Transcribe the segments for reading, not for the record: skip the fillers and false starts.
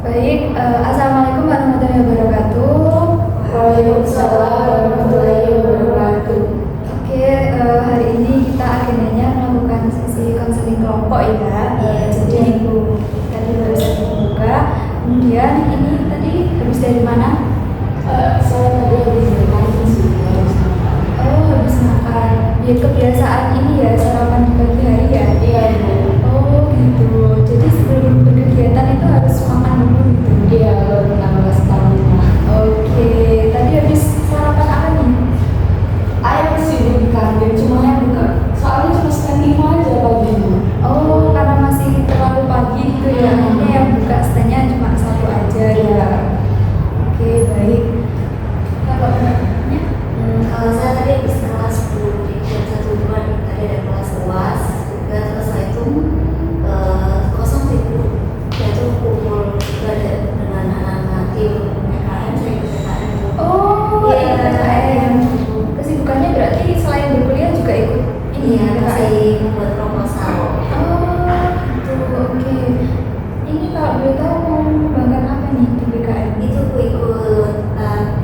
Baik, Assalamualaikum warahmatullahi wabarakatuh. Waalaikumsalam warahmatullahi wabarakatuh. Oke, hari ini kita akhirnya melakukan sesi konseling kelompok ya. Jadi ibu tadi baru saja membuka. Kemudian ini tadi habis dari mana? Saya tadi habis makan sih. Oh, habis makan. Ya kebiasaan ini ya sarapan di pagi hari ya. Iya, Bu. Oh gitu. Jadi sebelum berkegiatan itu harus makan dulu gitu. Iya, baru 16 tahun. Oke, tadi habis sarapan apa nih? Ayam sih di kantin, cuma yang buka. Soalnya cuma setengah 5 aja pagi. Oh, karena masih terlalu pagi gitu ya. Akhirnya yang buka standnya cuma satu aja ya. Oke, baik. Kalau anaknya? Kalau saya tadi habis kelas 10 di jam 1 2 tadi ada kelas UAS juga, terus setelah itu kosong sih Bu. Itu kumpul juga dengan anak-anak tim PKM, saya ikut PKM. Oh, Iya. ikut PKM. Kesibukannya berarti selain berkuliah juga ikut ini Iya, ya, masih membuat proposal. Oh, gitu. Oke. Ini kalau boleh tahu mau mengembangkan apa nih di PKM? Itu aku ikut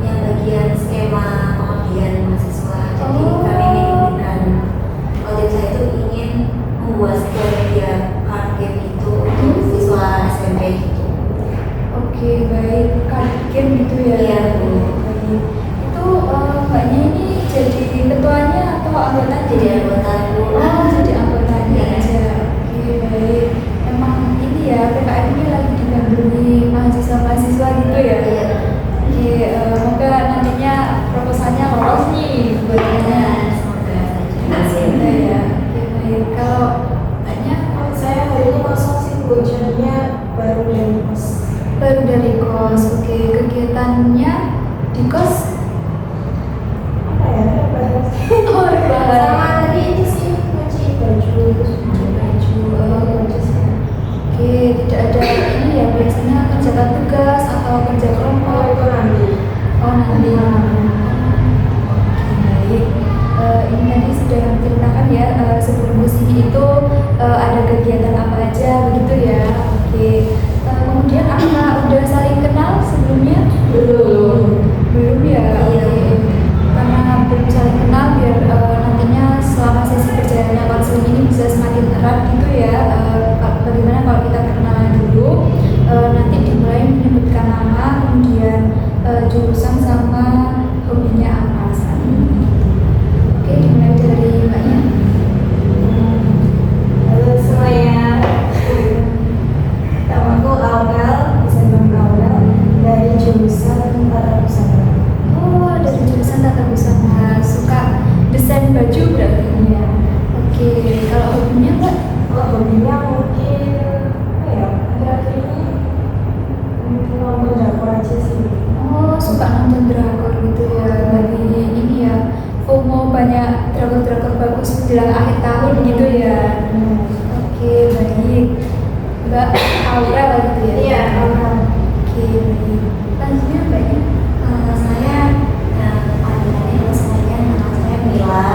yang bagian skema pengabdian mahasiswa. Jadi Oh. kami ini pimpinan project saya itu ingin membuat sebuah media card game itu untuk siswa SMP gitu. Oke, baik. Card game gitu ya. Iya, Bu. Baik. Itu mbaknya ini jadi ketuanya atau anggota? Jadi anggota Bu. Oh, jadi anggotanya Iya. aja. Oke, baik. Emang ini ya PKM ini lagi digandrungi mahasiswa-mahasiswa gitu ya. Iya. Oke, semoga nantinya proposalnya lolos nih buatnya. Semoga Semoga saja. ya. Oke, baik. Kalau mbaknya Saya hari ini kosong sih, Bu. Jadinya baru dari kos. baru dari kos. Oke, kegiatannya di kos. Apa ya? Rebahan. Oh, rebahan. Sama tadi itu sih cuci baju. Baju. Oke, tidak ada ini ya biasanya kerjakan tugas atau kerja Oh, kelompok. itu nanti. Oh, nanti. Oke, baik. Ini tadi sudah menceritakan ya sebelum kesini itu ada kegiatan apa aja begitu ya. Oke. Kemudian apakah udah saling kenal sebelumnya? Belum. Belum ya. Iya. Oke. Karena belum saling kenal biar nantinya selama sesi perjalanannya konseling ini bisa semakin erat gitu ya. Bagaimana kalau kita perkenalan dulu, nanti dimulai menyebutkan nama, kemudian jurusan sama hobinya apa saat ini. Oke, dimulai dari mbaknya. Halo semuanya. Namaku Aurel, Desainer Aurel dari jurusan Tata Busana. Oh, dari jurusan tata busana, suka desain baju berarti ya. Oke, kalau hobinya mbak? Kalau hobinya mungkin apa ya? Akhir-akhir ini nonton drakor aja sih. Oh, suka nonton drakor gitu ya. Lagi ini ya, FOMO banyak drakor-drakor bagus menjelang akhir tahun gitu ya. Oke, baik. Mbak Aurel gitu ya? Iya, Aurel. Oke, baik. Lanjutnya mbaknya? Saya panggilannya kalau semuanya nama saya Mila.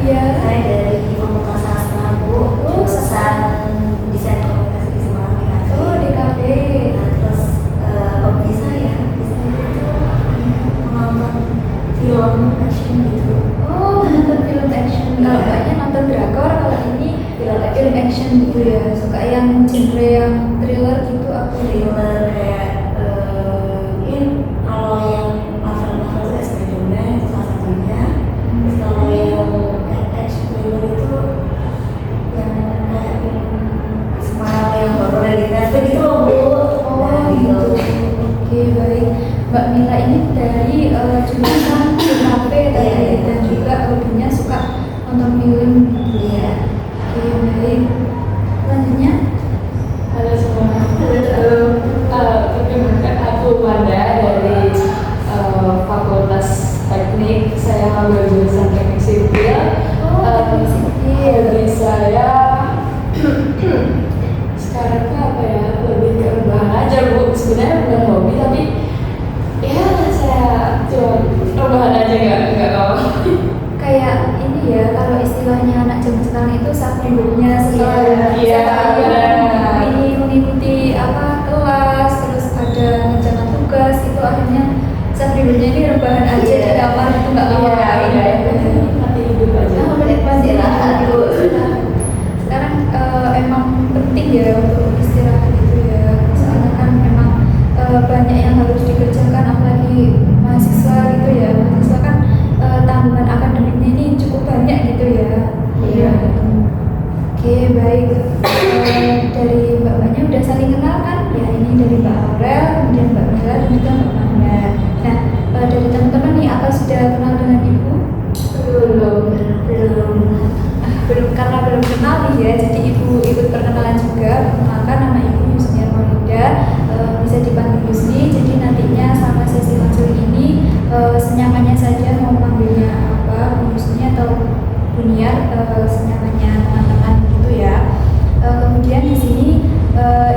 Iya. Saya dari Fakultas Sastra Bu, jurusan Desain Komunikasi di Semarang DKV. Oh, DKV. Nah, terus hobi saya itu menonton film action gitu. Oh, nonton film action. Kalau mbaknya nonton drakor, kalau ini film action gitu ya. Suka yang genre yang thriller gitu apa? Thriller kayak mungkin kalau yang novel-novel kayak Spider-Man itu salah satunya. Terus kalau yang action thriller itu yang kayak Smile yang horor dari Netflix itu loh Bu. Oh, Nah, gitu. Oke, baik. Mbak Mila ini dari jurusan DKV tadi Iya. dan juga hobinya suka nonton film gitu ya. Oke, baik. Selanjutnya, Halo semua. Perkenalkan aku Wanda dari Fakultas Teknik. Saya ambil jurusan Teknik Sipil. teknik sipil. Hobi saya sekarang tuh apa ya? Lebih ke rebahan aja Bu. Sebenarnya bukan hobi tapi ya saya ini dari Mbak Aurel, kemudian Mbak Mila, dan juga Mbak Manda. Nah, dari teman-teman nih, apa sudah kenal dengan Ibu? Belum, karena belum kenal nih ya, jadi Ibu ikut perkenalan juga. Perkenalkan, nama Ibu Yusnia Maulida, bisa dipanggil Yusni. Jadi nantinya selama sesi konseling ini senyamannya saja, mau panggilnya apa, Bu Yusni atau Buniar, senyamannya teman-teman gitu ya. Kemudian di sini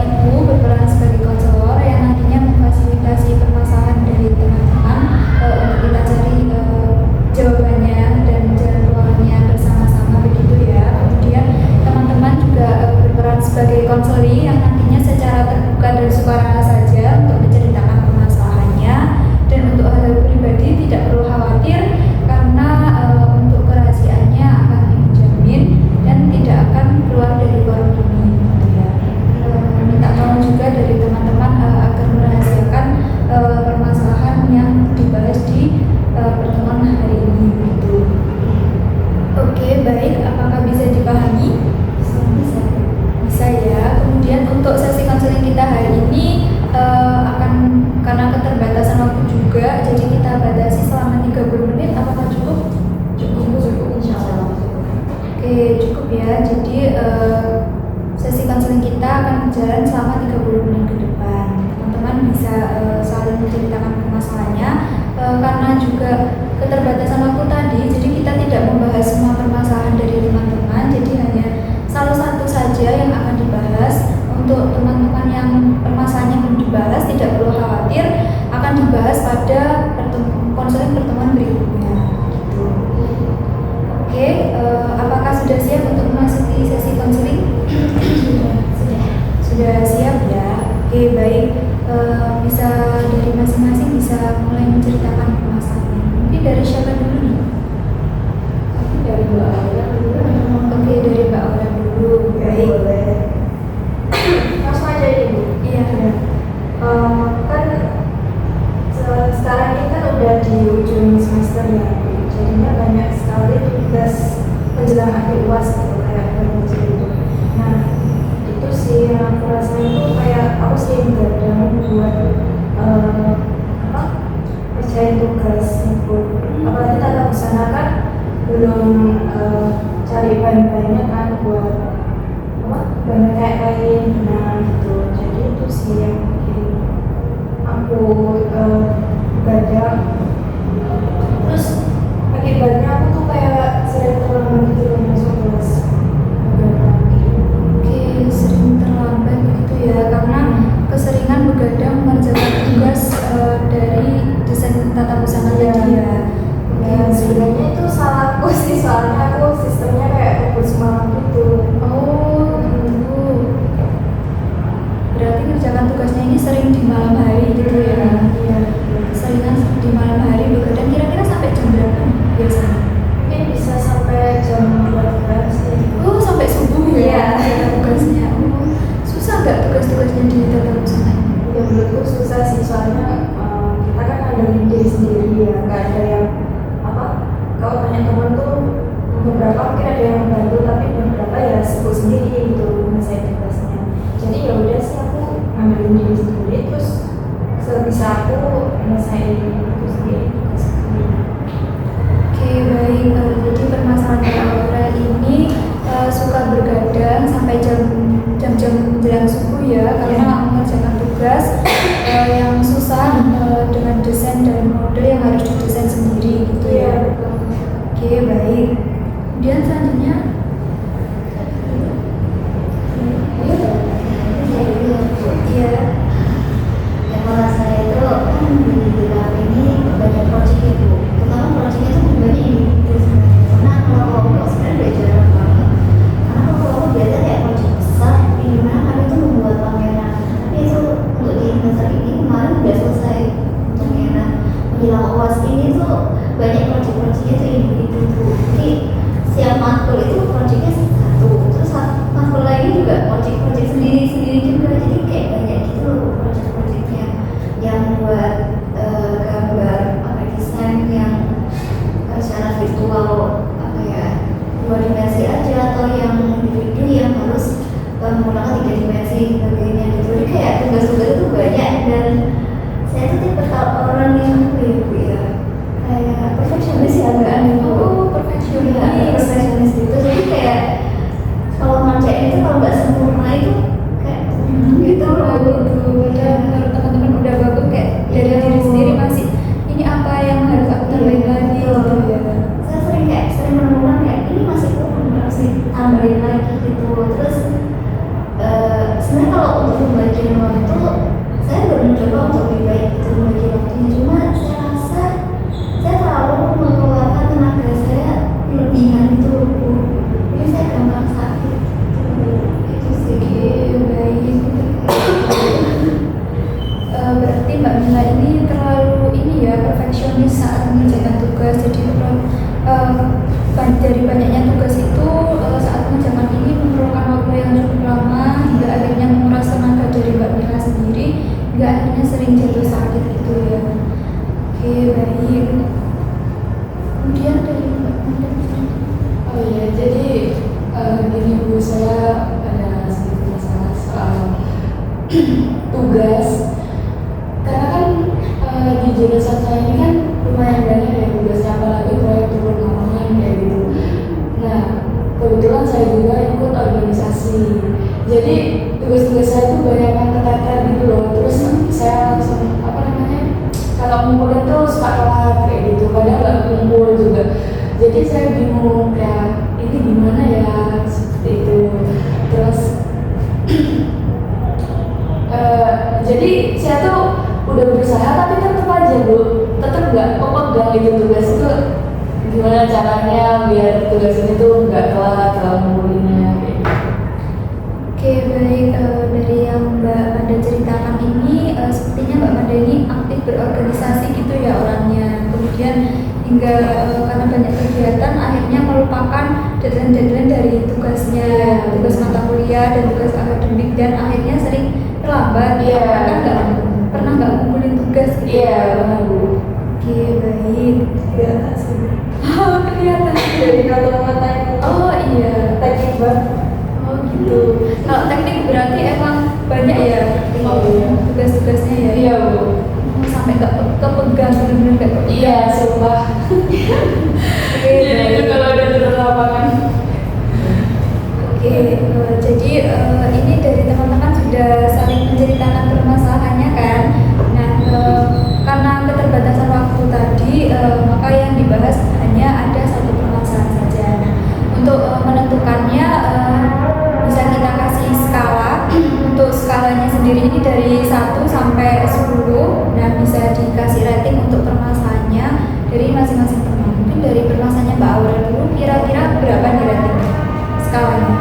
Ibu berperan sebagai konselor yang nantinya memfasilitasi permasalahan dari teman-teman untuk kita cari jawabannya dan jalan keluarnya bersama-sama begitu ya. Kemudian teman-teman juga berperan sebagai konseling yang nantinya secara terbuka dan sukarela saja untuk menceritakan permasalahannya, dan untuk hal pribadi tidak perlu khawatir karena untuk kerahasiaannya akan dijamin dan tidak akan keluar dari forum ini gitu ya. Minta tolong juga dari teman-teman agar merahasiakan permasalahan yang dibahas di pertemuan hari ini gitu. Oke, baik, apakah bisa dipahami? Bisa ya. Kemudian untuk sesi konseling kita hari ini akan, karena keterbatasan waktu juga, jadi kita batasi selama 30 menit. Apakah cukup? Cukup, insya Allah. Oke, cukup ya. Jadi sesi konseling kita akan berjalan selama 30 menit ke depan. Teman-teman bisa saling menceritakan permasalahannya. Karena juga keterbatasan waktu tadi, jadi kita tidak membahas semua permasalahan dari teman-teman, jadi hanya salah satu saja yang akan dibahas. Untuk teman-teman yang permasalahannya belum dibahas, tidak perlu khawatir, akan dibahas pada konseling pertemuan berikutnya gitu. Oke, apakah sudah siap untuk memasuki sesi konseling? Sudah siap ya. Oke, baik. Bisa dari masing-masing bisa mulai menceritakan permasalahannya. Mungkin dari siapa dulu nih? Dari Mbak Aurel dulu. Oke, dari Mbak Aurel dulu. Baik. Langsung aja ini Bu. Iya. Kan sekarang ini kan udah di ujung semester ya, jadinya banyak sekali tugas menjelang akhir UAS gitu, kayak berbagai itu. Nah, itu sih yang aku rasain tuh kayak aku sih begadang buat kerjain tugas itu. Apalagi tata busana kan belum cari bahan-bahannya kan buat bahan kayak kain benang gitu. Jadi itu sih yang bikin aku begadang. Terus akibatnya aku tuh kayak sering terlambat gitu loh masuk kelas. Oke, sering terlambat gitu ya, karena keseringan begadang mengerjakan tugas dari desain tata busana tadi ya. Ya, sebenarnya itu salahku sih, soalnya aku sistemnya kayak kebut semalam gitu. Oh, gitu. Berarti kerjakan tugasnya ini sering di malam hari gitu ya? Iya. Seringan di malam hari begadang, kira-kira sampai jam berapa biasanya? Mungkin bisa sampai jam 12 sih. Oh, sampai subuh ya? Iya. Tugasnya. Oh, susah nggak tugas-tugasnya di tata busana? Ya menurutku susah sih, soalnya kita kan ada diri sendiri ya, nggak ada yang kalau tanya teman tuh beberapa mungkin ada yang membantu, tapi beberapa ya sibuk sendiri gitu menyelesaikan tugasnya. Jadi ya udah sih aku ngambilin diri sendiri, terus sebisa aku menyelesaikan itu sendiri tugas sendiri. Oke, baik. Jadi permasalahan Mbak Aurel ini suka bergadang sampai jam-jam menjelang subuh ya, karena mengerjakan tugas yang susah dengan desain dan model yang harus didesain sendiri gitu ya. Oke, baik. Kemudian selanjutnya, iya. Yang malah saya itu kan dibilang ini banyak proyek itu, terutama proyeknya itu banyak individu sebenarnya. Karena kalau kelompok sebenarnya udah jarang banget. Karena kalau kelompok biasanya kayak proyek besar, di mana kami itu membuat pameran. Tapi itu untuk di semester ini kemarin udah selesai pameran. Menjelang UAS ini tuh banyak proyek-proyek itu individu tuh. Jadi setiap matkul itu untuk lebih baik itu membagi waktunya. Cuma saya rasa saya terlalu mengeluarkan tenaga saya berlebihan itu Bu. Jadi saya gampang sakit. Itu sih. Baik. Berarti Mbak Mila ini terlalu perfeksionis saat mengerjakan tugas. Jadi dari banyaknya tugas itu saat mengerjakan ini memerlukan waktu yang cukup lama hingga akhirnya menguras tenaga dari Mbak Mila sendiri, hingga akhirnya sering jatuh sakit gitu ya. Oke, baik. Kemudian dari Mbak Mila. Oh iya, jadi gini Bu, saya ada sedikit masalah soal tugas. Karena kan di jurusan saya ini kan lumayan banyak ya tugasnya, apalagi proyek turun lapangan kayak gitu. Nah, kebetulan saya juga ikut organisasi. Jadi tugas-tugas saya itu banyak yang keteter gitu loh. Terus saya langsung kalau ngumpulin tuh suka telat kayak gitu. Kadang nggak kumpul juga. Jadi saya bingung kayak ini gimana ya seperti itu. Terus jadi saya tuh udah berusaha tapi tetap aja Bu, tetap nggak kepegang itu tugas itu. Gimana caranya biar tugas ini tuh nggak telat kalau ngumpulinnya kayak gitu. Oke, baik. Dari yang Mbak Manda ceritakan ini, sepertinya Mbak Manda ini aktif berorganisasi gitu ya orangnya. Kemudian hingga karena banyak kegiatan akhirnya melupakan deadline-deadline dari tugasnya, tugas mata kuliah dan tugas akademik, dan akhirnya sering terlambat. Iya. Kan pernah nggak kumpulin tugas gitu. Iya, benar Bu. Oke, baik. Kelihatan sih. Oh, kelihatan Dari kata-katanya. Oh iya, Teknik banget. oh gitu. Kalau teknik berarti emang banyak ya Oh iya. tugas-tugasnya ya. Iya Bu. Sampai nggak kepegang bener-bener nggak kepegang. Iya, sumpah. Oke, Jadi itu kalau ada turun lapangan. Oke, jadi ini dari teman-teman sudah saling menceritakan permasalahannya kan. Nah, karena keterbatasan waktu tadi, maka yang dibahas hanya ada satu permasalahan saja. Nah, untuk menentukannya bisa kita kasih skala. Untuk skalanya sendiri ini dari 1 sampai 10. Nah, bisa dikasih rating untuk permasalahannya dari masing-masing teman. Mungkin dari permasalahannya Mbak Aura dulu, kira-kira berapa nih ratingnya skalanya?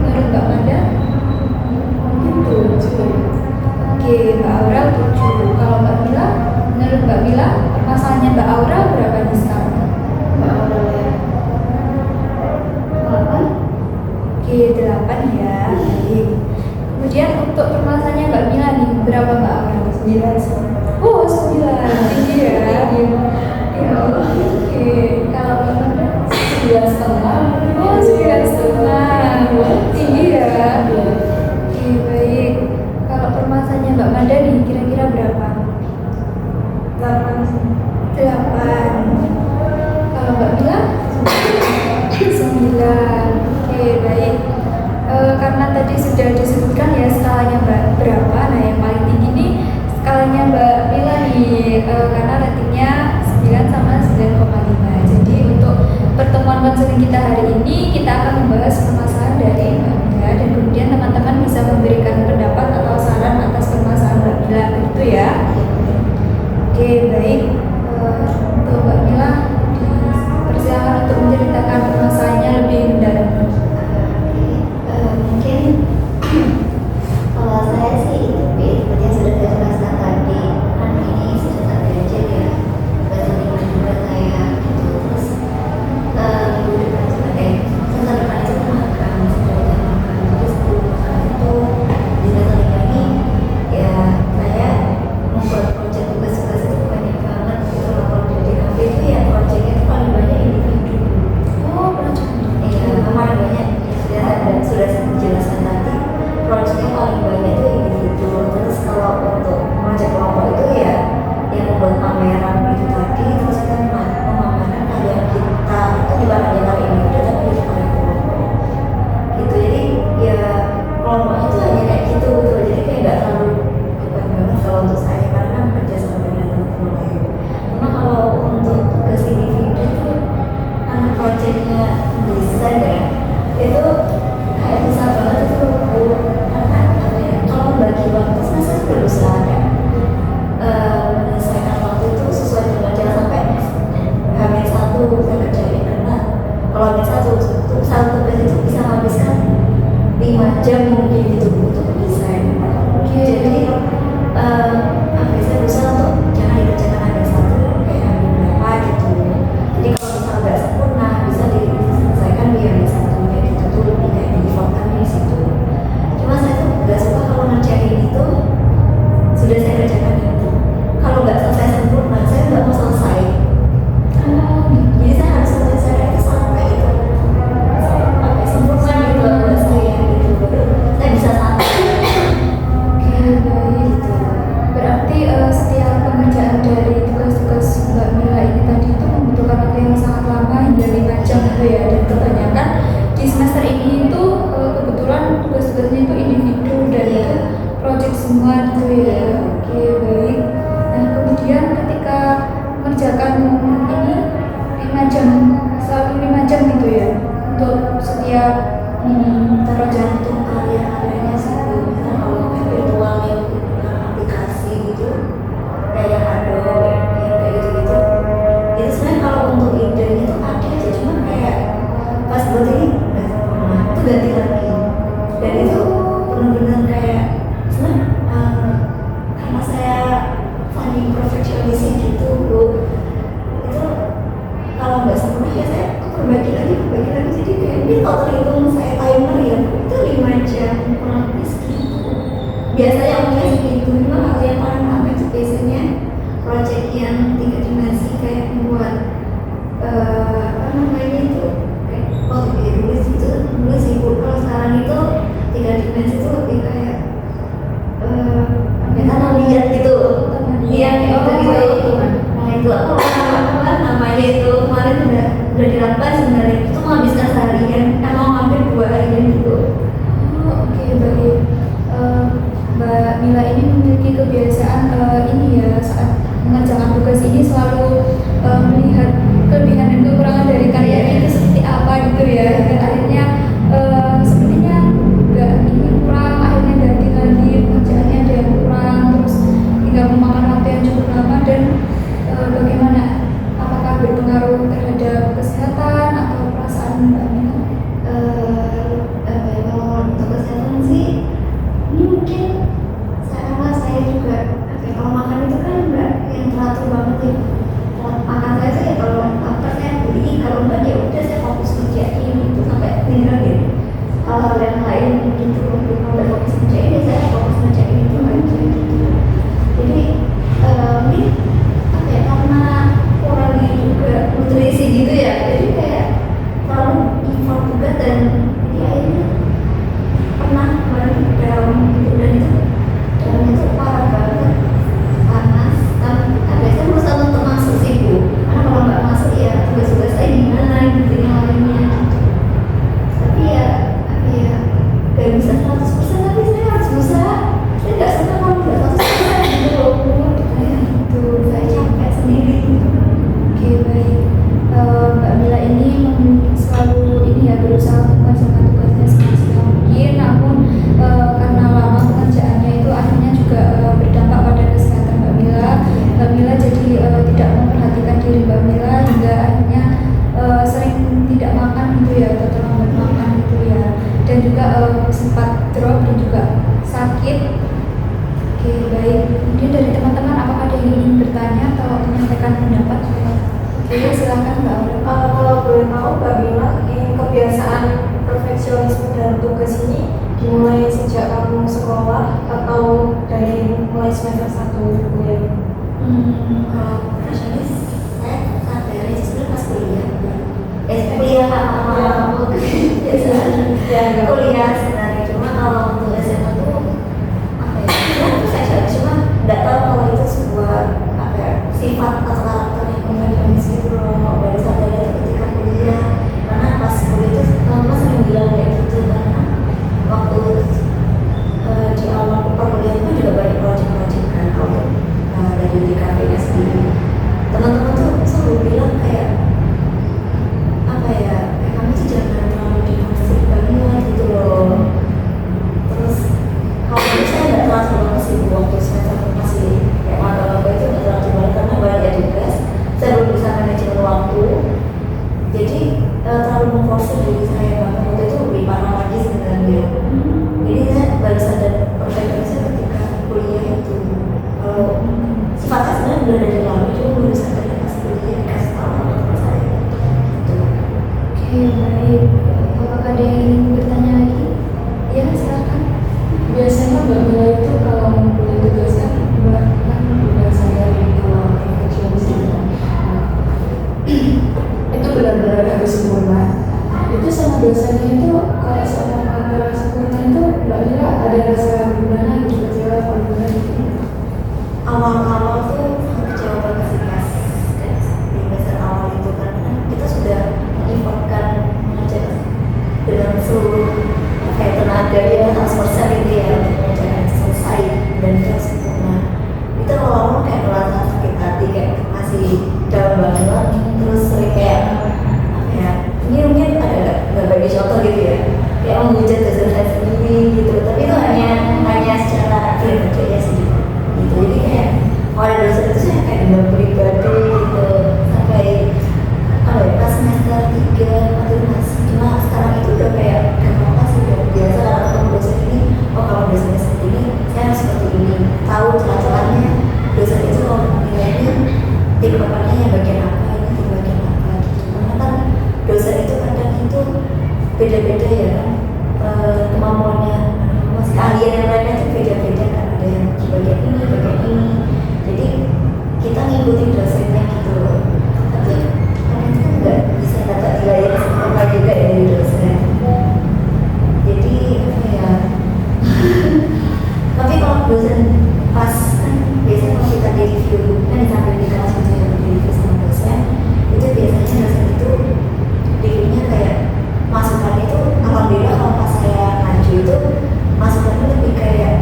Menurut Mbak Manda? Mungkin 7. Oke, Mbak Aura 7. Kalau Mbak Mila, menurut Mbak Mila, permasalahannya Mbak Aura berapa nih skalanya? Mbak Aura ya. 8. Oke, 8 ya. Baik. Kemudian untuk permasalahannya Mbak Mila nih, berapa Mbak Aura? 9. Oh, 9. Tinggi ya. Ya, oke. Kalau Mbak Manda? 9,5. Oh, 9,5. Tinggi ya. Oke, baik. Kalau permasalahannya Mbak Manda nih, kira-kira berapa? 8 sih. 8. Kalau Mbak Mila? 9. Oke, baik. Karena tadi sudah disebutkan ya skalanya Mbak berapa. Nah, yang paling tinggi nih skalanya Mbak Mila nih, karena ratingnya 9 sama 9,5. Jadi untuk pertemuan konseling kita hari ini, kita akan membahas permasalahan dari Mbak Mila, dan kemudian teman-teman bisa memberikan pendapat atau saran atas permasalahan Mbak Mila, begitu ya. Oke, baik. Untuk Mbak Mila, dipersilakan untuk menceritakan permasalahannya lebih mendalam. Mungkin kalau saya sih itu seperti yang sudah saya jelaskan tadi, kan ini sudah tak belajar ya, bahasa lingkungan juga saya gitu. Terus minggu depan selasa depan itu makan, sudah kita makan. Jadi sebelum makan itu di bahasa lingkungan ini ya saya membuat proyek tugas-tugas itu banyak banget sudah saya kerjakan itu, kalau nggak selesai sempurna saya nggak mau selesai. Jadi saya harus selesai itu sampai itu sampai sempurna gitu buat saya gitu, saya bisa santai. Oke, baik. Berarti setiap pengerjaan dari tugas-tugas Mbak Mila ini tadi itu membutuhkan waktu yang sangat lama hingga 5 jam gitu ya. Dan kebanyakan di semester ini itu kebetulan tugas-tugasnya itu individu dan itu project semua gitu ya. Oke, baik. Nah, kemudian ketika mengerjakan ini 5 jam, selalu 5 jam gitu ya untuk setiap Tergantung kalian adanya sih. Misalnya kalau virtual yang aplikasi gitu kayak Adobe yang kayak gitu-gitu, itu sebenarnya kalau untuk idenya itu ada aja, cuma kayak pas buat ini itu ganti lagi, dan itu benar-benar kayak sebenarnya karena saya finding perfectionism gitu Bu, itu kalau nggak sempurna ya saya perbaiki lagi, jadi kayak ini kalau terhitung saya timer ya itu 5 jam kurang lebih segitu. Biasanya mungkin segitu, cuma kalau yang paling lama itu biasanya project yang 3 dimensi kayak membuat apa namanya itu kayak nulis ibu. Kalau sekarang itu 3 dimensi itu lebih kayak kita lihat gitu, lihat gitu. Nah itu apa namanya itu kemarin udah dilakukan sebenarnya, itu menghabiskan seharian, emang hampir 2 harian gitu. Oke, baik. Mbak Mila ini memiliki kebiasaan ini ya, saat mengerjakan tugas ini selalu melihat kelebihan dan kekurangan dari karyanya itu seperti apa gitu ya. Dan akhirnya sepertinya nggak ini kurang, akhirnya ganti lagi pengerjaannya ada yang kurang, terus tinggal memakan waktu yang cukup lama. Dan bagaimana? Apakah berpengaruh terhadap kesehatan atau perasaan Mbak Mila? Kalau untuk kesehatan sih ini mungkin saya juga kalau makan itu kan nggak yang teratur banget ya. Makan saya tuh ya kalau lapar saya beli, kalau enggak ya udah saya fokus kerjain gitu sampai ninggalin hal-hal yang lain gitu. Kalau udah fokus kerjain ya saya fokus kerjain itu aja gitu. Jadi ini apa ya, karena kurangnya juga nutrisi gitu ya, jadi kayak terlalu effort juga, dan jadi akhirnya pernah kemarin down gitu, dan itu parah banget, panas. Tapi saya berusaha untuk masuk sih Bu, karena kalau nggak masuk ya tugas-tugas saya gimana gitu yang lainnya gitu. Tapi ya nggak bisa 100%, tapi saya harus berusaha. Saya nggak suka kalau nggak 100% gitu loh Bu, kayak gitu saya capek sendiri. Oke, baik. Mbak Mila ini selalu ini ya, berusaha untuk mengerjakan tugasnya semaksimal mungkin, namun karena lama pengerjaannya itu akhirnya juga berdampak pada kesehatan Mbak Mila. Mbak Mila jadi tidak memperhatikan diri Mbak Mila hingga akhirnya sering tidak makan gitu ya, atau terlambat makan gitu ya, dan juga sempat drop dan juga sakit. Oke, baik. Kemudian dari teman-teman apakah ada yang ingin bertanya atau menyampaikan pendapat? Oke, silakan Mbak Aura. Kalau boleh tahu Mbak Mila, kebiasaan perfeksionisme dalam tugas ini dimulai sejak kamu sekolah atau dari mulai semester 1 kuliah? Kalau profesionalis saya sadar sebenarnya pas kuliah. Kuliah awal biasa kuliah sebenarnya, cuma kalau untuk SMA tuh apa ya? Itu saya sadar, cuma nggak tahu kalau itu sebuah apa ya, sifat atau karakter yang perfeksionis gitu loh. Baru sadar ketika kuliah, karena pas kuliah itu teman-teman sering bilang kayak gitu, karena waktu di awal perkuliahan itu juga banyak project-project kan untuk dari DKV-nya sendiri. Teman-teman tuh selalu bilang kayak apa ya, kamu tuh jangan terlalu difasik banget gitu loh. gitu. Jadi kayak kalau ada dosen itu saya kayak dendam pribadi gitu sampai apa ya, pas semester 3 atau mas, cuma sekarang itu udah kayak kenapa sih, udah biasa kalau ketemu dosen ini, oh kalau dosennya seperti ini saya harus seperti ini, tahu celah-celahnya dosen itu, kalau nilainya tim depannya yang bagian apa, ini tim bagian apa gitu. Karena kan dosen itu kadang itu beda-beda ya kan, kemampuannya masih keahlian yang lainnya itu beda-beda kan, ada yang di bagian ini, jadi kita ngikutin dosennya gitu loh. Tapi kadang itu nggak bisa dapat nilai apa juga ya dari dosen, jadi apa ya tapi kalau dosen pas kan biasanya kalau kita di review kan di samping di kelas kita yang di review sama dosen, itu biasanya dosen itu reviewnya kayak masukannya itu, alhamdulillah kalau pas saya maju itu masukannya lebih kayak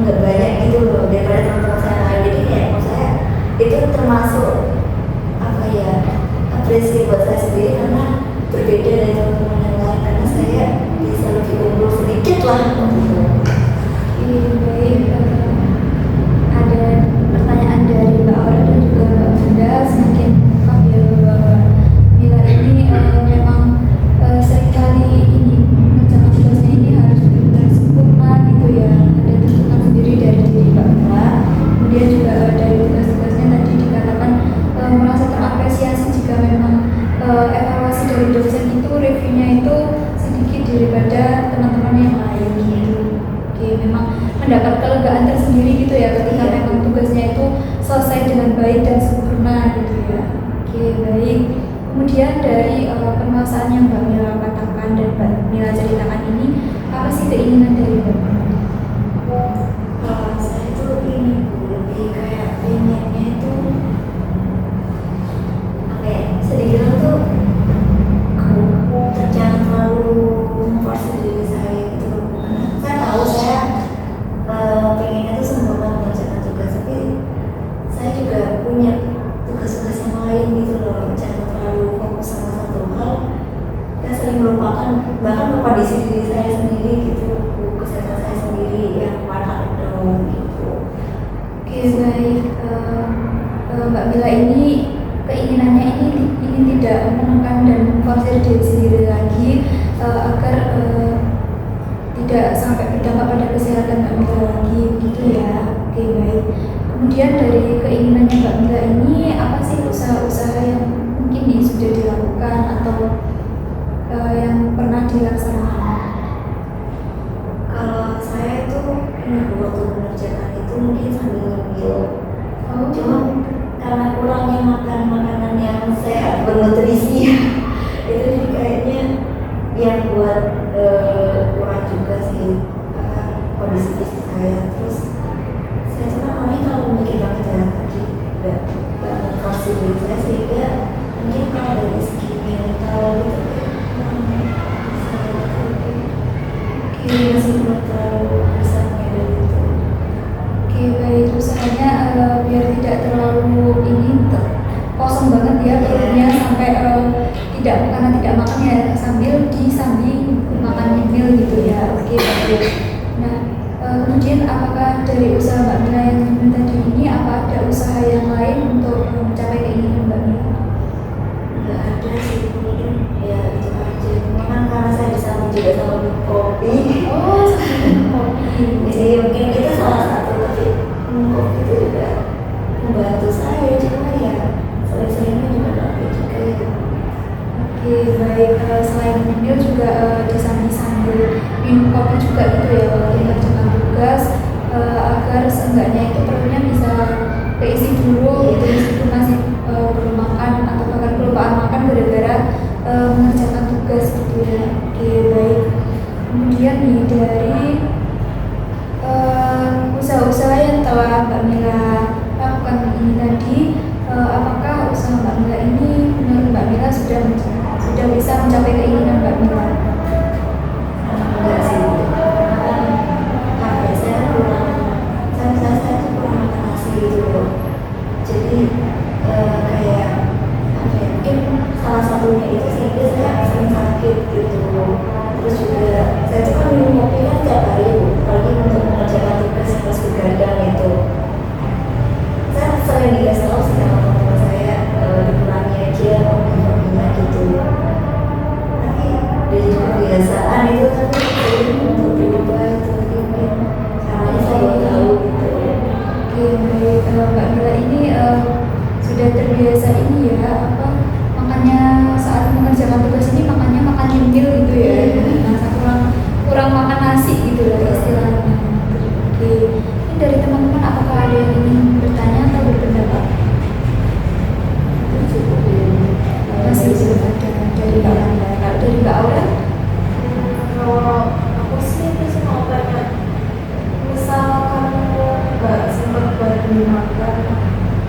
nggak banyak gitu loh daripada teman-teman saya lain. Jadi kayak menurut saya itu termasuk apa ya, apresiasi buat saya sendiri karena berbeda dari teman-teman yang lain, karena saya bisa lebih unggul sedikit lah gitu. Baik, ada pertanyaan dari Mbak Aura dan juga Mbak Bunda, semakin lengkap ya bahwa Mila ini memang seringkali ini mengerjakan tugasnya ini harus benar-benar sempurna gitu ya, ada tuntutan sendiri dari diri Mbak Mila. Kemudian juga dari tugas-tugasnya tadi dikatakan merasa terapresiasi jika memang evaluasi dari dosen itu reviewnya itu sedikit daripada teman-teman yang lain gitu. Oke, memang mendapat kelegaan tersendiri gitu ya ketika memang tugasnya itu selesai dengan baik dan sempurna gitu ya. Oke, baik. Kemudian dari penguasaan yang Mbak Mila katakan dan Mbak Mila ceritakan ini, apa sih keinginan dari Mbak Mila? Saya itu ini lebih kayak pengennya itu apa ya, sedikit tuh jangan terlalu memforce diri saya gitu. Saya tahu saya pengennya tuh sempurna mengerjakan tugas, tapi saya juga punya tugas-tugas yang lain gitu loh, jangan terlalu fokus sama satu hal. Saya sering melupakan, bahkan lupa diri saya sendiri gitu, kesehatan saya sendiri yang mana dong gitu. Oke, baik. Mbak Mila ini keinginannya ini ingin tidak menekan dan memforsir diri sendiri lagi agar tidak sampai berdampak pada kesehatan Mbak Mila lagi gitu ya. Oke, baik. Kemudian dari keinginannya Mbak Mila ini, apa sih usaha-usaha yang mungkin nih sudah dilakukan atau yang pernah dilaksanakan? Kalau saya itu waktu mengerjakan itu mungkin sambil ngemil. Cuma karena kurangnya makan makanan yang sehat bernutrisi itu jadi kayaknya yang buat kurang juga sih kondisi fisik saya. Terus saya cuma orangnya kalau memikirkan jalan kaki nggak mengkonsumsi diri saya, sehingga mungkin kalau dari segi mental gitu masih belum terlalu bisa menyadari itu. Oke, baik. Usahanya biar tidak terlalu ini kosong banget ya perutnya sampai karena tidak makan ya sambil makan nyemil gitu ya. Oke, baik. Nah, kemudian apakah dari usaha Mbak Mila yang tadi ini, apa ada usaha yang lain untuk mencapai keinginan Mbak Mila? Nggak ada sih, mungkin ya itu aja. Memang karena saya disambung juga sama minum kopi. Oh, kopi. Jadi mungkin itu salah satu, tapi kopi itu juga membantu saya, cuma ya sering-seringnya juga kopi juga ya. Oke, baik. Selain menyemil juga sambil minum kopi juga gitu ya kalau mengerjakan tugas agar seenggaknya itu perutnya bisa keisi dulu gitu, meskipun masih belum makan atau bahkan kelupaan makan gara-gara mengerjakan tugas gitu ya. Oke, baik. Kemudian nih dari usaha-usaha yang telah Mbak Mila lakukan ini tadi, apakah usaha Mbak Mila ini menurut Mbak Mila sudah bisa mencapai keinginan Mbak Mila? Enggak sih, saya kurang, saya kurang makan Mbak Mila ini sudah terbiasa ini ya apa makannya saat mengerjakan tugas ini makannya makan nyemil gitu ya. Nah, kurang makan nasi gitu loh istilahnya. Oke. Ini dari teman-teman apakah ada yang ingin bertanya atau berpendapat? Masih belum ada dari Mbak Anda. Kalau dari Mbak Aura? Kalau aku sih masih mau tanya, misal kamu nggak sempat buat beli makan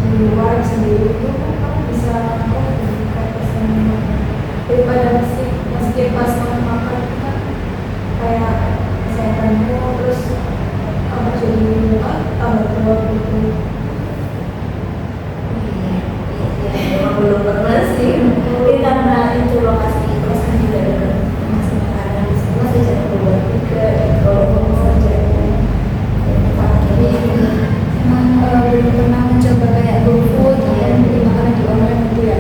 di luar sendiri itu kan kamu bisa lakukan dengan pesan daripada meski pas kamu makan itu kan kayak kesehatanmu terus kamu jadi tambah berat gitu. Memang belum pernah sih. Tapi karena itu lokasi kos kan juga dekat masih makanan di situ masih jarang keluar juga. Kalau mau saja tempat ini Memang belum pernah mencoba kayak GoFood atau beli makanan di online gitu ya.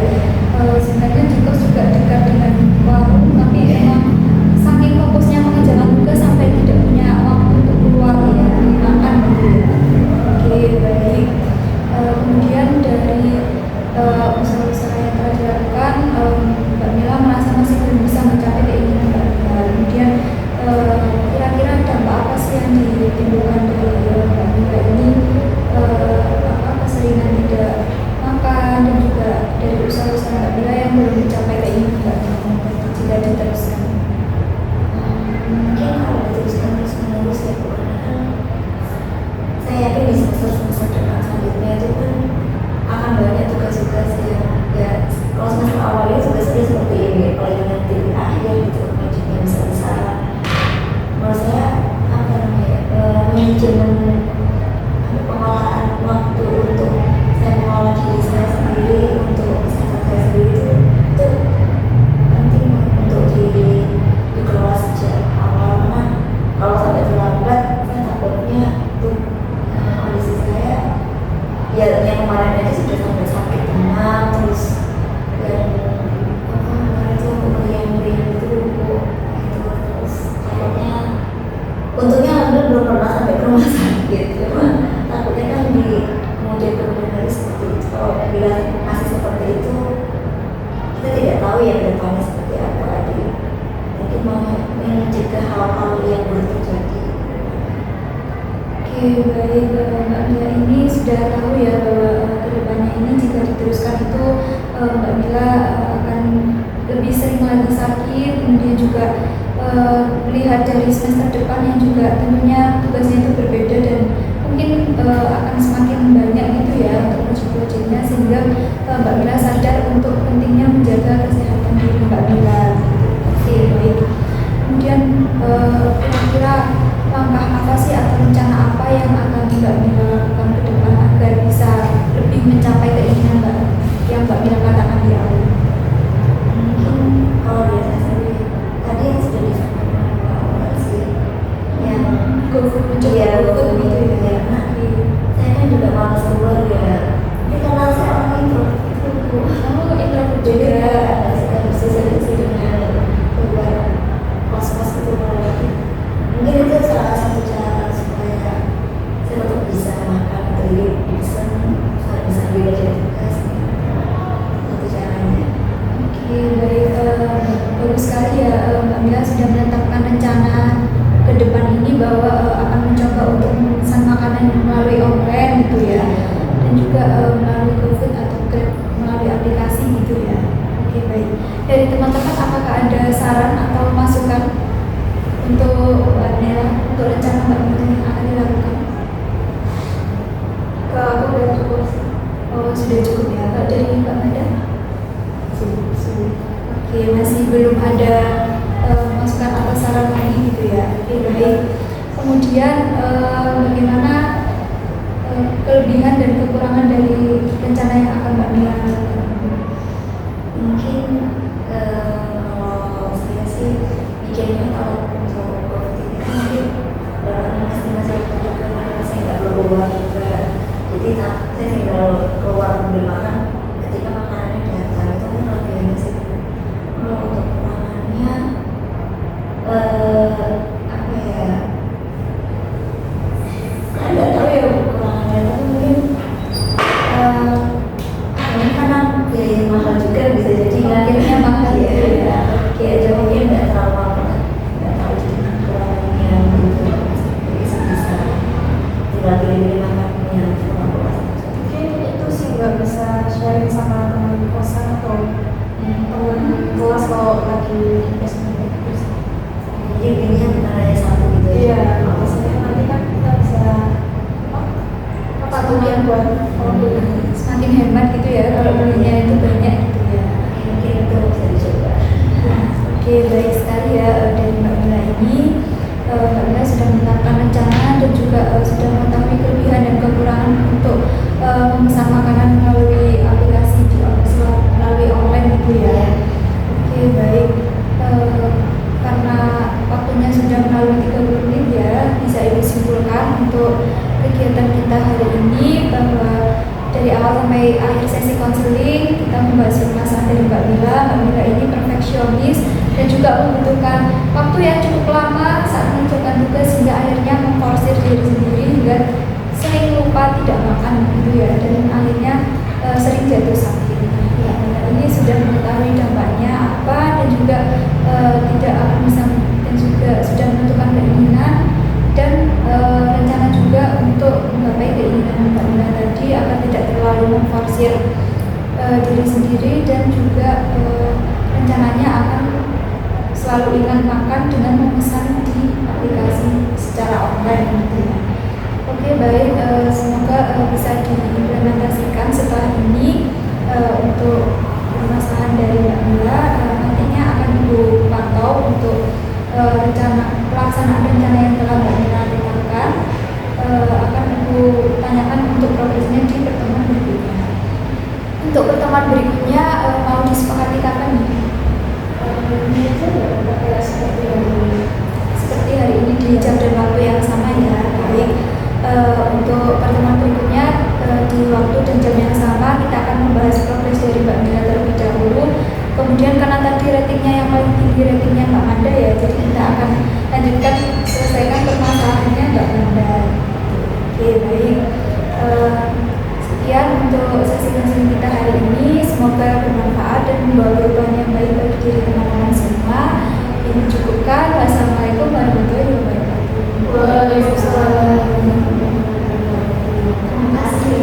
Sebenarnya juga dekat dengan warung, tapi emang saking fokusnya mengerjakan tugas sampai tidak punya waktu untuk keluar beli makan gitu ya. Oke, baik. Kemudian dari usaha-usaha yang telah dilakukan, Mbak Mila merasa masih belum bisa mencapai keinginan Mbak Mila. Kemudian kira-kira dampak apa sih yang ditimbulkan dari Mbak Mila ini? Keseringan tidak makan dan juga dari usaha-usaha Mbak Mila yang belum mencapai keinginan Mbak Mila jika diteruskan. mungkin kalau diteruskan terus menerus ya Bu, karena kan saya yakin di semester depan selanjutnya itu kan akan banyak tugas-tugas yang ya kalau semester awalnya tugasnya seperti ini, apalagi nanti di akhir gitu projectnya besar-besar. Menurut saya apa namanya manajemen pengelolaan waktu untuk saya mengelola diri saya sendiri, untuk kesehatan saya sendiri itu penting untuk dikelola sejak awal, karena kalau sampai terlambat saya takutnya tuh kondisi saya ya yang kemarin aja sudah sampai sakit demam terus dan apa kemarin tuh meriang-meriang itu lumpuh gitu, terus takutnya untungnya alhamdulillah belum pernah sampai ke rumah sakit, cuma takutnya kan di kemudian hari seperti itu. Kalau bila masih seperti itu kita tidak tahu ya ke depannya seperti apa, jadi mungkin mau mencegah hal-hal yang belum terjadi. Oke, baik. Mbak Mila ini sudah tahu ya bahwa kedepannya ini jika diteruskan itu Mbak Mila akan lebih sering lagi sakit, kemudian juga melihat dari semester depan yang juga tentunya tugasnya itu berbeda dan mungkin akan semakin banyak gitu ya untuk proyek-proyeknya, sehingga Mbak Mila sadar untuk pentingnya menjaga kesehatan diri Mbak Mila. Oke, baik. Kemudian kira-kira langkah apa sih atau rencana apa yang akan Mbak Mila lakukan ke depan agar bisa lebih mencapai keinginan yang Mbak Mila katakan di awal? Mungkin kalau dari saya sendiri tadi yang sudah disampaikan Mbak Aura sih yang GoFood mencoba ya GoFood gitu ya. nah, saya kan juga malas keluar ya, ini karena saya orang introvert itu Bu. Kamu introvert Jadi juga. ya saya bersosialisasi dengan keluar kos-kos itu melewati. Mungkin itu salah satu cara supaya saya tetap bisa makan atau bisa beda dari tugas. Satu caranya. Oke, baik. Bagus sekali ya Mbak Mila sudah menetapkan rencana ke depan ini bahwa akan mencoba untuk memesan makanan melalui online gitu ya, dan juga melalui GoFood atau Grab melalui aplikasi gitu ya. Oke, baik. Dari teman-teman apakah ada saran atau masukan untuk Mbak Mila, untuk rencana Mbak Mila yang akan dilakukan? Ke aku udah cukup sih. Oh, sudah cukup ya. Kalau dari Mbak Mada? Oke, masih belum ada masukan atau saran lagi gitu ya. Oke, baik. Kemudian bagaimana kelebihan dan kekurangan dari rencana yang akan Mbak Mila lakukan? Mungkin kalau saya sih mikirnya kalau untuk COVID ini kan mungkin masih juga karena saya nggak keluar juga, jadi saya tinggal keluar ambil makan ketika makanannya datang, itu kan kelebihannya sih. Kalau untuk kekurangannya apa ya, saya nggak tahu ya kekurangannya, tapi mungkin kalau lagi investment terus. Jadi pilihnya bukan hanya satu gitu ya. Iya, maksudnya nanti kan kita bisa patungan buat semakin hemat gitu ya kalau belinya itu banyak gitu ya. Mungkin itu bisa dicoba. Oke, baik sekali ya dari Mbak Mila ini. Mbak Mila sudah menetapkan rencana dan juga sudah mengetahui kelebihan dan kekurangan untuk memesan makanan melalui aplikasi melalui online gitu ya. Oke, baik. Karena waktunya sudah melalui 30 menit ya, bisa ibu simpulkan untuk kegiatan kita hari ini bahwa dari awal sampai akhir sesi konseling kita membahas permasalahan dari Mbak Mila. Mbak Mila ini perfeksionis dan juga membutuhkan waktu yang cukup lama saat mengerjakan tugas hingga akhirnya memforsir diri sendiri hingga sering lupa tidak makan gitu ya, dan akhirnya sering jatuh sakit. Ya, ini sudah mengetahui dampaknya apa dan juga tidak akan bisa dan juga sudah menentukan keinginan dan rencana juga untuk menggapai keinginan Mbak Mila tadi agar tidak terlalu memforsir diri sendiri dan juga rencananya akan selalu ingat makan dengan memesan di aplikasi secara online gitu ya. Oke, baik, semoga bisa diimplementasikan setelah ini untuk permasalahan dari Mbak Mila. Nantinya akan Ibu pantau untuk rencana pelaksanaan rencana yang telah Mbak Mila tetapkan, akan Ibu tanyakan untuk progresnya di pertemuan berikutnya. Untuk pertemuan berikutnya mau disepakati kapan nih? Ini aja ya, seperti hari ini di jam dan waktu yang sama ya. Baik, untuk pertemuan berikutnya di waktu dan jam yang sama kita akan membahas progres dari Mbak Mila terlebih dahulu. Kemudian karena tadi ratingnya yang paling tinggi ratingnya Mbak Manda ya, jadi kita akan lanjutkan selesaikan permasalahannya Mbak Manda. Oke, baik. Sekian untuk sesi konseling kita hari ini. Semoga bermanfaat dan membawa perubahan yang baik bagi diri teman-teman semua. Ini cukupkan. Wassalamualaikum warahmatullahi wabarakatuh. Waalaikumsalam. Terima kasih.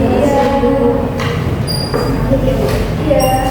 Iya.